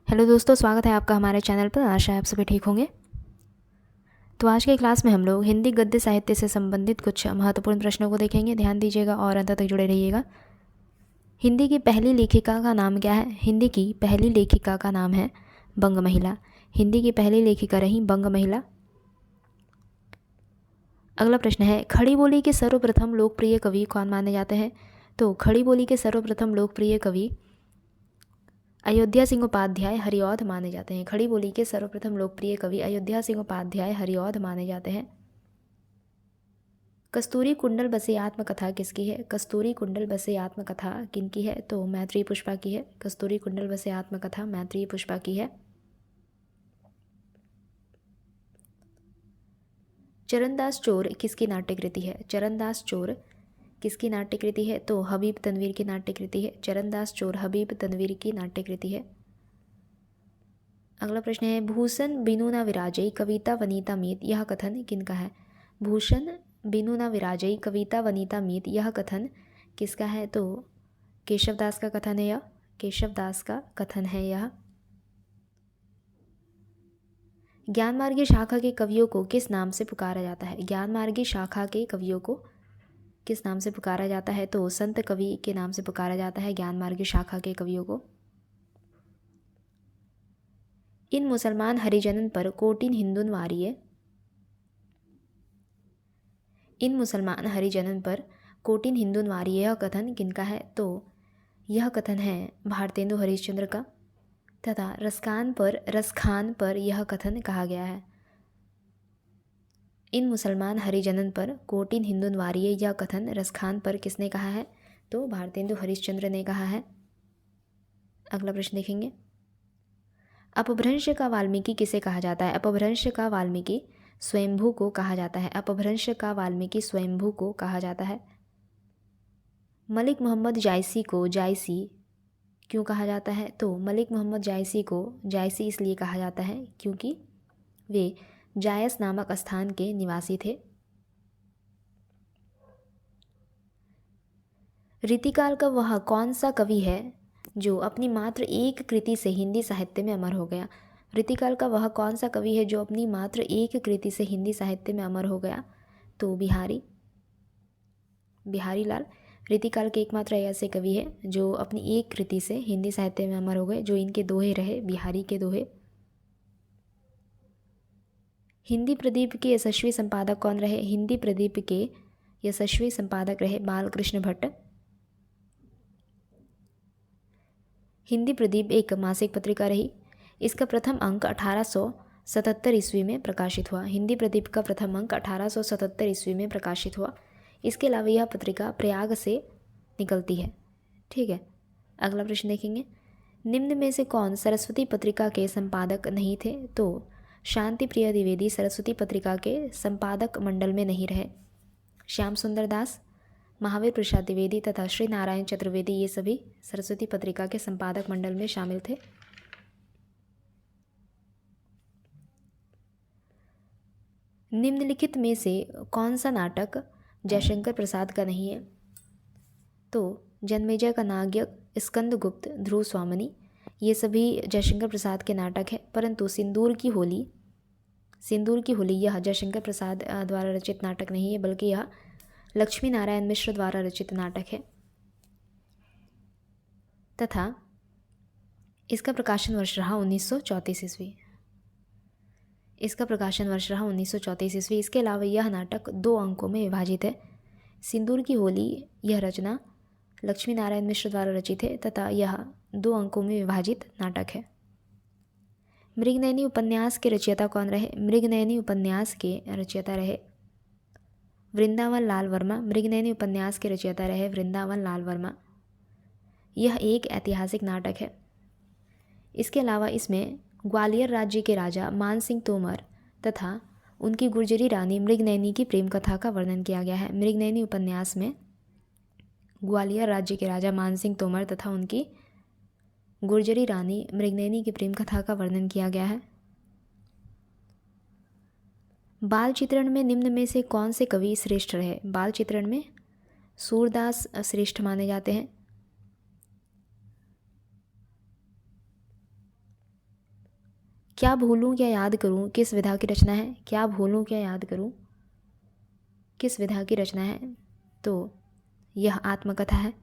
Hello दोस्तों, स्वागत है आपका हमारे चैनल पर। आशा है आप सभी ठीक होंगे। तो आज के क्लास में हम लोग हिंदी गद्य साहित्य से संबंधित कुछ महत्वपूर्ण प्रश्नों को देखेंगे। ध्यान दीजिएगा और अंत तक जुड़े रहिएगा। हिंदी की पहली लेखिका का नाम क्या है? हिंदी की पहली लेखिका का नाम है बंग महिला। हिंदी की पहली लेखिका रही बंग महिला। अगला प्रश्न है, खड़ी बोली के सर्वप्रथम लोकप्रिय कवि कौन माने जाते हैं? तो खड़ी बोली के सर्वप्रथम लोकप्रिय कवि अयोध्या सिंह उपाध्याय हरिऔध माने जाते हैं। खड़ी बोली के सर्वप्रथम लोकप्रिय कवि अयोध्या सिंह उपाध्याय हरिऔध माने जाते हैं। कस्तूरी कुंडल बसे आत्मकथा किसकी है? कस्तूरी कुंडल बसे आत्मकथा किनकी है? तो मैत्रेयी पुष्पा की है। कस्तूरी कुंडल बसे आत्मकथा मैत्रेयी पुष्पा की है। चरणदास चोर किसकी नाट्यकृति है? चरणदास चोर किसकी नाट्यकृति है? तो हबीब तनवीर की नाट्यकृति है। चरणदास चोर हबीब तनवीर की नाट्यकृति है। अगला प्रश्न है, भूषण बिनु न विराजई कविता वनिता मीत यह कथन किनका है? भूषण बिनु न विराजई कविता वनिता मीत यह कथन किसका है? तो केशवदास का कथन है यह। केशवदास का कथन है यह। ज्ञानमार्गी शाखा के कवियों को किस नाम से पुकारा जाता है? ज्ञानमार्गी शाखा के कवियों को किस नाम से पुकारा जाता है? तो संत कवि के नाम से पुकारा जाता है ज्ञानमार्गी शाखा के कवियों को। इन मुसलमान हरिजनन पर कोटिन हिंदुन वारिये। इन मुसलमान हरिजनन पर कोटिन हिंदुन वारिये यह कथन किनका है? तो यह कथन है भारतेंदु हरिश्चंद्र का। तथा रसखान पर यह कथन कहा गया है। इन मुसलमान हरिजनन पर कोटिन हिंदुन वारिये यह कथन रसखान पर किसने कहा है? तो भारतेंदु हरिश्चंद्र ने कहा है। अगला प्रश्न देखेंगे, अपभ्रंश का वाल्मीकि किसे कहा जाता है? अपभ्रंश का वाल्मीकि स्वयंभू को कहा जाता है। अपभ्रंश का वाल्मीकि स्वयंभू को कहा जाता है। मलिक मोहम्मद जायसी को जायसी क्यों कहा जाता है? तो मलिक मोहम्मद जायसी को जायसी इसलिए कहा जाता है क्योंकि वे जायस नामक स्थान के निवासी थे। रीतिकाल का वह कौन सा कवि है जो अपनी मात्र एक कृति से हिंदी साहित्य में अमर हो गया? रीतिकाल का वह कौन सा कवि है जो अपनी मात्र एक कृति से हिंदी साहित्य में अमर हो गया? तो बिहारी लाल रीतिकाल के एकमात्र ऐसे कवि है जो अपनी एक कृति से हिंदी साहित्य में अमर हो गए, जो इनके दोहे रहे, बिहारी के दोहे। हिंदी प्रदीप के यशस्वी संपादक कौन रहे? हिंदी प्रदीप के यशस्वी संपादक रहे बालकृष्ण भट्ट। हिंदी प्रदीप एक मासिक पत्रिका रही। इसका प्रथम अंक 1877 ईस्वी में प्रकाशित हुआ। हिंदी प्रदीप का प्रथम अंक 1877 ईस्वी में प्रकाशित हुआ। इसके अलावा यह पत्रिका प्रयाग से निकलती है। ठीक है, अगला प्रश्न देखेंगे, निम्न में से कौन सरस्वती पत्रिका के संपादक नहीं थे? तो शांति प्रिय द्विवेदी सरस्वती पत्रिका के संपादक मंडल में नहीं रहे। श्याम सुंदर दास, महावीर प्रसाद द्विवेदी तथा श्री नारायण चतुर्वेदी ये सभी सरस्वती पत्रिका के संपादक मंडल में शामिल थे। निम्नलिखित में से कौन सा नाटक जयशंकर प्रसाद का नहीं है? तो जन्मेजय का नायक, स्कंदगुप्त, ध्रुव स्वामिनी ये सभी जयशंकर प्रसाद के नाटक हैं। परंतु सिंदूर की होली यह जयशंकर प्रसाद द्वारा रचित नाटक नहीं है, बल्कि यह लक्ष्मी नारायण मिश्र द्वारा रचित नाटक है। तथा इसका प्रकाशन वर्ष रहा 1934 ईस्वी। इसका प्रकाशन वर्ष रहा 1934 ईस्वी। इसके अलावा यह नाटक 2 अंकों में विभाजित है। सिंदूर की होली यह रचना लक्ष्मी नारायण मिश्र द्वारा रचित है तथा यह 2 अंकों में विभाजित नाटक है। मृगनयनी उपन्यास के रचयिता कौन रहे? मृगनयनी उपन्यास के रचयिता रहे वृंदावन लाल वर्मा। मृगनयनी उपन्यास के रचयिता रहे वृंदावन लाल वर्मा। यह एक ऐतिहासिक नाटक है। इसके अलावा इसमें ग्वालियर राज्य के राजा मान सिंह तोमर तथा उनकी गुर्जरी रानी मृगनयनी की प्रेम कथा का वर्णन किया गया है। मृगनयनी उपन्यास में ग्वालियर राज्य के राजा मान सिंह तोमर तथा उनकी गुर्जरी रानी मृगनयनी की प्रेम कथा का वर्णन किया गया है। बाल चित्रण में निम्न में से कौन से कवि श्रेष्ठ रहे? बाल चित्रण में सूरदास श्रेष्ठ माने जाते हैं। क्या भूलूं क्या याद करूं किस विधा की रचना है? क्या भूलूं क्या याद करूं किस विधा की रचना है? तो यह आत्मकथा है।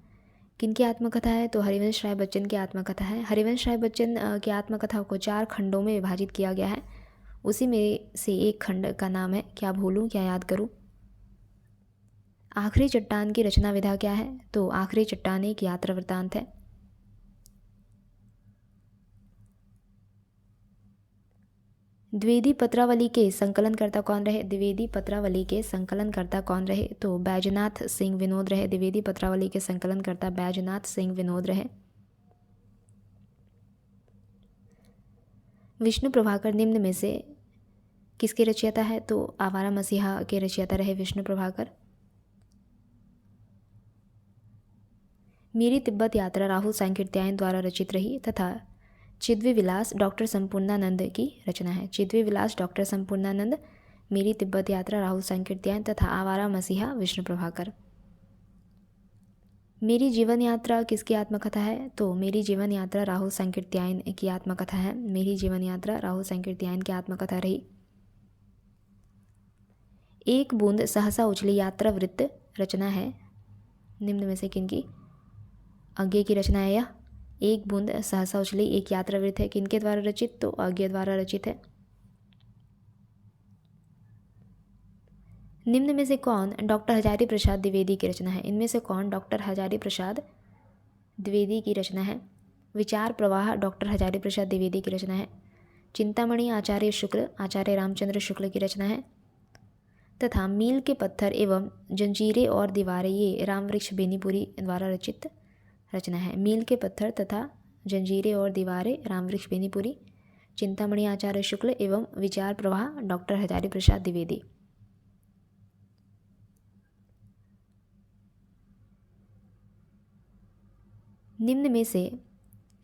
किनकी आत्मकथा है? तो हरिवंश राय बच्चन की आत्मकथा है। हरिवंश राय बच्चन की आत्मकथा को 4 खंडों में विभाजित किया गया है। उसी में से एक खंड का नाम है क्या भूलूं क्या याद करूं। आखिरी चट्टान की रचना विधा क्या है? तो आखिरी चट्टान एक यात्रा वृत्तांत है। द्विवेदी पत्रावली के संकलनकर्ता कौन रहे? द्विवेदी पत्रावली के संकलनकर्ता कौन रहे? तो बैजनाथ सिंह विनोद रहे। द्विवेदी पत्रावली के संकलनकर्ता बैजनाथ सिंह विनोद रहे। विष्णु प्रभाकर निम्न में से किसके रचयिता है? तो आवारा मसीहा के रचयिता रहे विष्णु प्रभाकर। मेरी तिब्बत यात्रा राहुल सांकृत्यायन द्वारा रचित रही तथा चिद्वी विलास डॉक्टर संपूर्णानंद की रचना है। चिद्वी विलास डॉक्टर संपूर्णानंद, मेरी तिब्बत यात्रा राहुल सांकृत्यायन तथा आवारा मसीहा विष्णु प्रभाकर। मेरी जीवन यात्रा किसकी आत्मकथा है? तो मेरी जीवन यात्रा राहुल सांकृत्यायन की आत्मकथा है। मेरी जीवन यात्रा राहुल सांकृत्यायन की आत्मकथा रही। एक बूंद सहसा उछली यात्रा वृत्त रचना है निम्न में से किनकी? अज्ञे की रचना है यह। एक बूंद सहसा उछली एक यात्रा वृत्त है। किनके द्वारा रचित? तो अज्ञे द्वारा रचित है। निम्न में से कौन डॉक्टर हजारी प्रसाद द्विवेदी की रचना है? इनमें से कौन डॉक्टर हजारी प्रसाद द्विवेदी की रचना है? विचार प्रवाह डॉक्टर हजारी प्रसाद द्विवेदी की रचना है। चिंतामणि आचार्य शुक्ल आचार्य रामचंद्र शुक्ल की रचना है। तथा मील के पत्थर एवं जंजीरें और दीवारें ये रामवृक्ष बेनीपुरी द्वारा रचित रचना है। मील के पत्थर तथा जंजीरें और दीवारें रामवृक्ष बेनीपुरी, चिंतामणि आचार्य शुक्ल एवं विचार प्रवाह डॉक्टर हजारी प्रसाद द्विवेदी। निम्न में से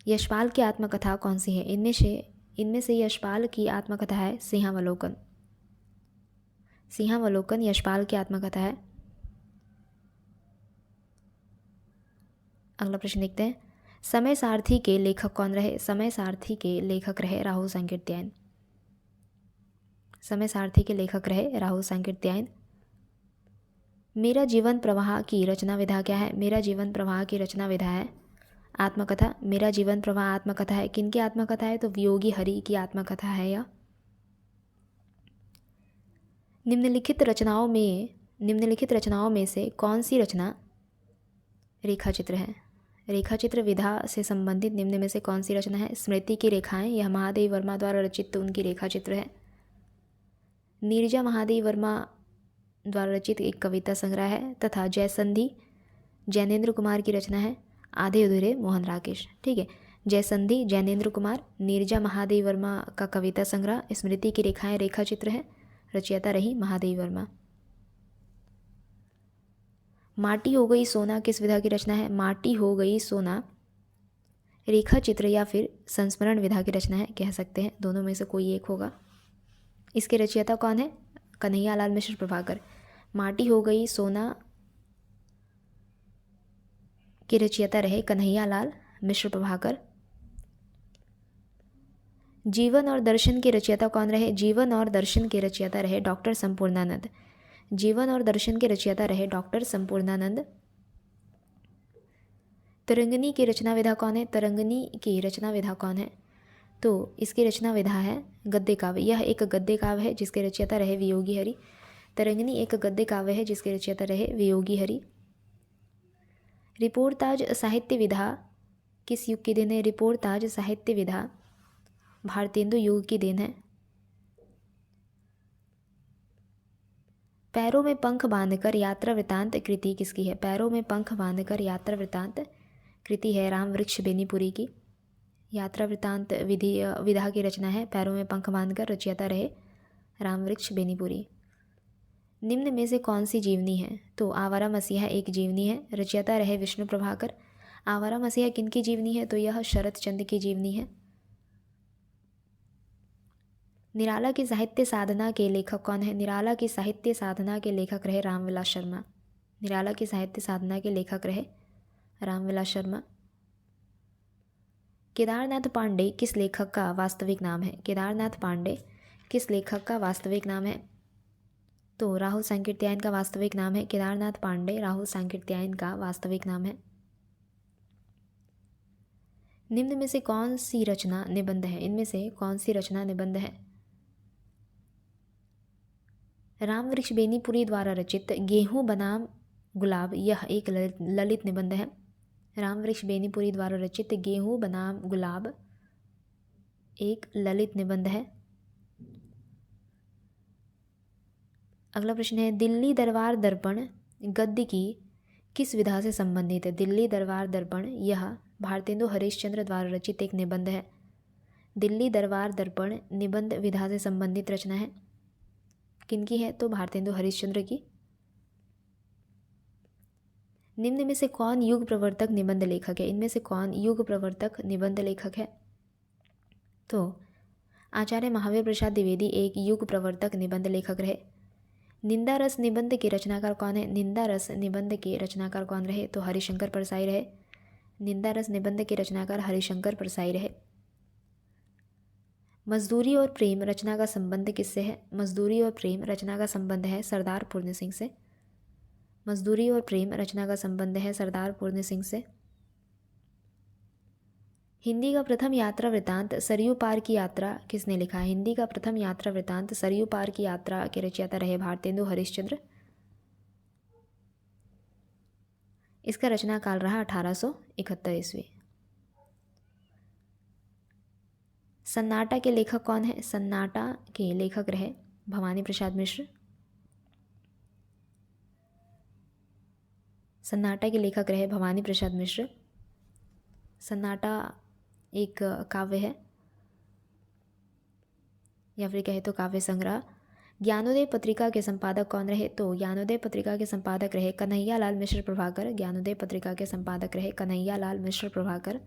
यशपाल की आत्मकथा कौन सी है? इनमें से यशपाल की आत्मकथा है सिंहावलोकन। सिंहावलोकन यशपाल की आत्मकथा है। अगला प्रश्न देखते हैं। समय सारथी के लेखक कौन रहे? समय सारथी के लेखक रहे राहुल सांकृत्यायन। समय सारथी के लेखक रहे राहुल सांकृत्यायन। मेरा जीवन प्रवाह की रचना विधा क्या है? मेरा जीवन प्रवाह की रचना विधा है आत्मकथा। मेरा जीवन प्रवाह आत्मकथा है। किनकी आत्मकथा है? तो वियोगी हरि की आत्मकथा है यह। निम्नलिखित रचनाओं में से कौन सी रचना रेखाचित्र है? रेखाचित्र विधा से संबंधित निम्न में से कौन सी रचना है? स्मृति की रेखाएं, यह महादेव वर्मा द्वारा रचित उनकी रेखाचित्र है। नीरजा महादेव वर्मा द्वारा रचित एक कविता संग्रह है। तथा जयसंधि जैनेन्द्र कुमार की रचना है आधे अधूरे मोहन राकेश। ठीक है, जयसंधि जैनेन्द्र कुमार, नीरजा महादेव वर्मा का कविता संग्रह, स्मृति की रेखाएं रेखाचित्र है, रचयिता रही महादेव वर्मा। माटी हो गई सोना किस विधा की रचना है? माटी हो गई सोना रेखा चित्र या फिर संस्मरण विधा की रचना है, कह सकते हैं, दोनों में से कोई एक होगा। इसके रचयिता कौन है? कन्हैयालाल मिश्र प्रभाकर। माटी हो गई सोना के रचयिता रहे कन्हैयालाल मिश्र प्रभाकर। जीवन और दर्शन के रचयिता कौन रहे? जीवन और दर्शन के रचयिता रहे डॉक्टर संपूर्णानंद। जीवन और दर्शन के रचयिता रहे डॉक्टर संपूर्णानंद। तरंगिणी की रचना विधा कौन है? तरंगिणी की रचना विधा कौन है? तो इसकी रचना विधा है गद्य काव्य। यह एक गद्य काव्य है जिसके रचयिता रहे वियोगी हरि। तरंगिणी एक गद्य काव्य है जिसके रचयिता रहे वियोगी हरि। रिपोर्ताज साहित्य विधा किस युग की देन है? रिपोर्ताज साहित्य विधा भारतेंदु युग की देन है। पैरों में पंख बांधकर यात्रा वृतांत कृति किसकी है? पैरों में पंख बांधकर यात्रा वृतांत कृति है रामवृक्ष बेनीपुरी की। यात्रा वृतांत विधा की रचना है पैरों में पंख बांधकर, रचयिता रहे रामवृक्ष बेनीपुरी। निम्न में से कौन सी जीवनी है? तो आवारा मसीहा एक जीवनी है, रचयिता रहे विष्णु प्रभाकर। आवारा मसीहा किनकी जीवनी है? तो यह शरत चंद की जीवनी है। निराला की साहित्य साधना के लेखक कौन है? निराला की साहित्य साधना के लेखक रहे रामविलास शर्मा। निराला की साहित्य साधना के लेखक रहे रामविलास शर्मा। केदारनाथ पांडे किस लेखक का वास्तविक नाम है? केदारनाथ पांडे किस लेखक का वास्तविक नाम है? तो राहुल सांकृत्यायन का वास्तविक नाम है केदारनाथ पांडे, राहुल सांकृत्यायन का वास्तविक नाम है। निम्न में से कौन सी रचना निबंध है? इनमें से कौन सी रचना निबंध है? रामवृक्ष बेनीपुरी द्वारा रचित गेहूं बनाम गुलाब यह एक ललित निबंध है। रामवृक्ष बेनीपुरी द्वारा रचित गेहूं बनाम गुलाब एक ललित निबंध है। अगला प्रश्न है, दिल्ली दरबार दर्पण गद्य की किस विधा से संबंधित है? दिल्ली दरबार दर्पण यह भारतेंदु हरिश्चंद्र द्वारा रचित एक निबंध है। दिल्ली दरबार दर्पण निबंध विधा से संबंधित रचना है। किनकी है? तो भारतेंदु हरिश्चंद्र की। निम्न में से कौन युग प्रवर्तक निबंध लेखक है? इनमें से कौन युग प्रवर्तक निबंध लेखक है? तो आचार्य महावीर प्रसाद द्विवेदी एक युग प्रवर्तक निबंध लेखक रहे। निंदा रस निबंध के रचनाकार कौन है? निंदा रस निबंध के रचनाकार कौन रहे? तो हरिशंकर परसाई रहे। निंदा रस निबंध के रचनाकार हरिशंकर परसाई रहे। मजदूरी और प्रेम रचना का संबंध किससे है? मजदूरी और प्रेम रचना का संबंध है सरदार पूर्ण सिंह से। मजदूरी और प्रेम रचना का संबंध है सरदार पूर्ण सिंह से। हिंदी का प्रथम यात्रा वृतांत सरयू पार की यात्रा किसने लिखा है? हिंदी का प्रथम यात्रा वृतांत सरयू पार की यात्रा के रचयिता रहे भारतेंदु हरिश्चंद्र। इसका रचना काल रहा 1871 ईस्वी। सन्नाटा के लेखक कौन है? सन्नाटा के लेखक रहे भवानी प्रसाद मिश्र। सन्नाटा के लेखक रहे भवानी प्रसाद मिश्र। सन्नाटा एक काव्य है या फिर कहे तो काव्य संग्रह। ज्ञानोदय पत्रिका के संपादक कौन रहे? तो ज्ञानोदय पत्रिका के संपादक रहे कन्हैया लाल मिश्र प्रभाकर। ज्ञानोदय पत्रिका के संपादक रहे कन्हैया लाल मिश्र प्रभाकर।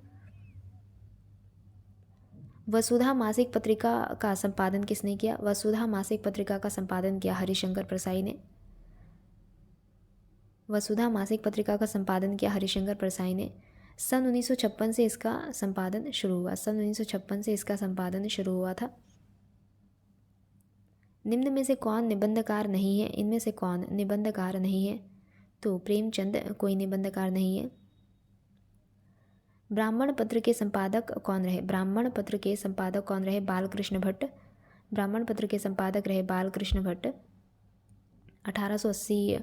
वसुधा मासिक पत्रिका का संपादन किसने किया? वसुधा मासिक पत्रिका का संपादन किया हरिशंकर परसाई ने। वसुधा मासिक पत्रिका का संपादन किया हरिशंकर परसाई ने। सन 1956 से इसका संपादन शुरू हुआ। सन 1956 से इसका संपादन शुरू हुआ था। निम्न में से कौन निबंधकार नहीं है? इनमें से कौन निबंधकार नहीं है? तो प्रेमचंद कोई निबंधकार नहीं है। ब्राह्मण पत्र के संपादक कौन रहे? ब्राह्मण पत्र के संपादक कौन रहे? बालकृष्ण भट्ट। ब्राह्मण पत्र के संपादक रहे बालकृष्ण भट्ट। 1880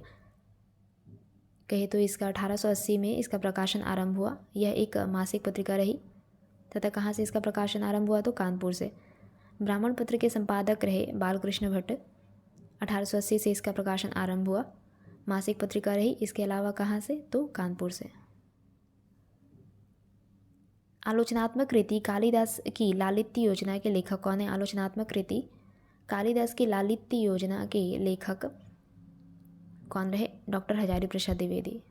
कहे तो इसका 1880 में इसका प्रकाशन आरंभ हुआ। यह एक मासिक पत्रिका रही तथा कहाँ से इसका प्रकाशन आरंभ हुआ? तो कानपुर से। ब्राह्मण पत्र के संपादक रहे बालकृष्ण भट्ट। 1880 से इसका प्रकाशन आरंभ हुआ। मासिक पत्रिका रही। इसके अलावा कहाँ से? तो कानपुर से। आलोचनात्मक कृति कालिदास की लालित्य योजना के लेखक कौन है? आलोचनात्मक कृति कालिदास की लालित्य योजना के लेखक कौन रहे? डॉक्टर हजारी प्रसाद द्विवेदी।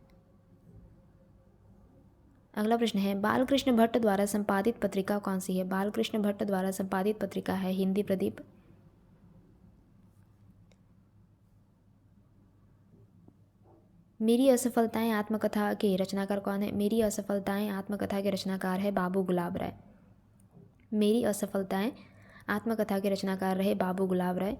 अगला प्रश्न है, बालकृष्ण भट्ट द्वारा संपादित पत्रिका कौन सी है? बालकृष्ण भट्ट द्वारा संपादित पत्रिका है हिंदी प्रदीप। मेरी असफलताएं आत्मकथा के रचनाकार कौन है? मेरी असफलताएं आत्मकथा के रचनाकार है बाबू गुलाब राय। मेरी असफलताएं आत्मकथा के रचनाकार रहे बाबू गुलाब राय।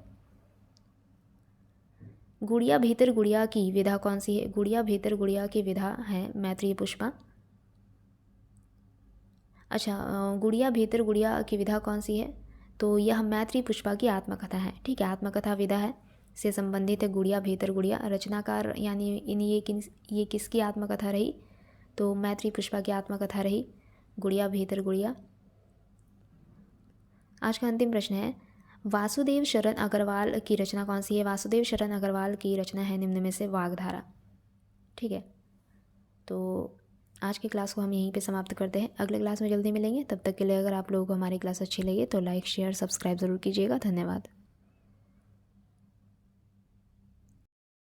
गुड़िया भीतर गुड़िया की विधा कौन सी है? गुड़िया भीतर गुड़िया की विधा है मैत्रेयी पुष्पा। अच्छा, गुड़िया भीतर गुड़िया की विधा कौन सी है? तो यह मैत्रेयी पुष्पा की आत्मकथा है। ठीक है, आत्मकथा विधा है से संबंधित है गुड़िया भीतर गुड़िया। रचनाकार यानी ये किसकी आत्मकथा रही? तो मैत्रेयी पुष्पा की आत्मकथा रही गुड़िया भीतर गुड़िया। आज का अंतिम प्रश्न है, वासुदेव शरण अग्रवाल की रचना कौन सी है? वासुदेव शरण अग्रवाल की रचना है निम्न में से वाग्धारा। ठीक है, तो आज की क्लास को हम यहीं पे समाप्त करते हैं। अगले क्लास में जल्दी मिलेंगे। तब तक के लिए अगर आप लोगों को हमारी क्लास अच्छी लगे तो लाइक शेयर सब्सक्राइब ज़रूर कीजिएगा। धन्यवाद।